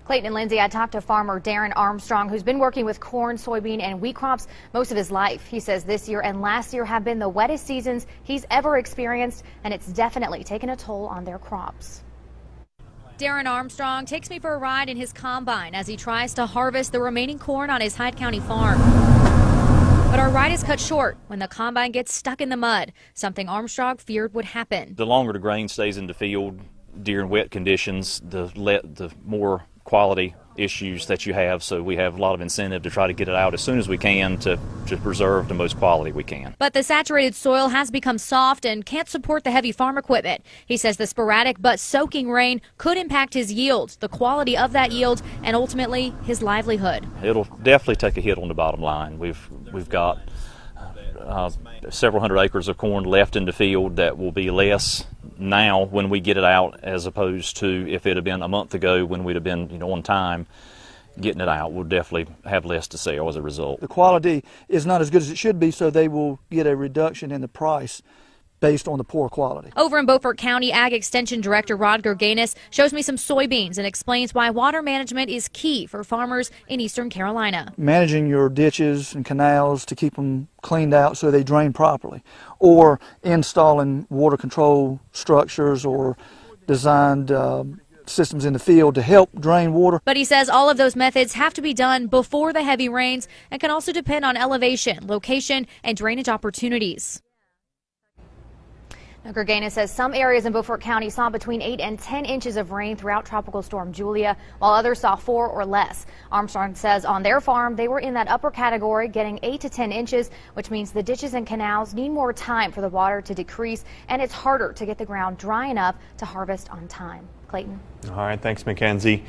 Clayton and Lindsay, I talked to farmer Darren Armstrong, who's been working with corn, soybean, and wheat crops most of his life. He says this year and last year have been the wettest seasons he's ever experienced, and it's definitely taken a toll on their crops. Darren Armstrong takes me for a ride in his combine as he tries to harvest the remaining corn on his Hyde County farm. But our ride is cut short when the combine gets stuck in the mud, something Armstrong feared would happen. The longer the grain stays in the field during wet conditions, the more quality issues that you have, so we have a lot of incentive to try to get it out as soon as we can to preserve the most quality we can. But the saturated soil has become soft and can't support the heavy farm equipment. He says the sporadic but soaking rain could impact his yield, the quality of that yield, and ultimately his livelihood. It'll definitely take a hit on the bottom line. We've got several hundred acres of corn left in the field that will be less now when we get it out, as opposed to if it had been a month ago when we'd have been on time getting it out. We'll definitely have less to sell as a result. The quality is not as good as it should be, so they will get a reduction in the price based on the poor quality. Over in Beaufort County, Ag Extension Director Rod Gerganis shows me some soybeans and explains why water management is key for farmers in eastern Carolina. Managing your ditches and canals to keep them cleaned out so they drain properly, or installing water control structures or designed systems in the field to help drain water. But he says all of those methods have to be done before the heavy rains and can also depend on elevation, location, and drainage opportunities. Gerganis says some areas in Beaufort County saw between 8 and 10 inches of rain throughout Tropical Storm Julia, while others saw 4 or less. Armstrong says on their farm they were in that upper category, getting 8 to 10 inches, which means the ditches and canals need more time for the water to decrease, and it's harder to get the ground dry enough to harvest on time. Clayton. All right, thanks, Mackenzie.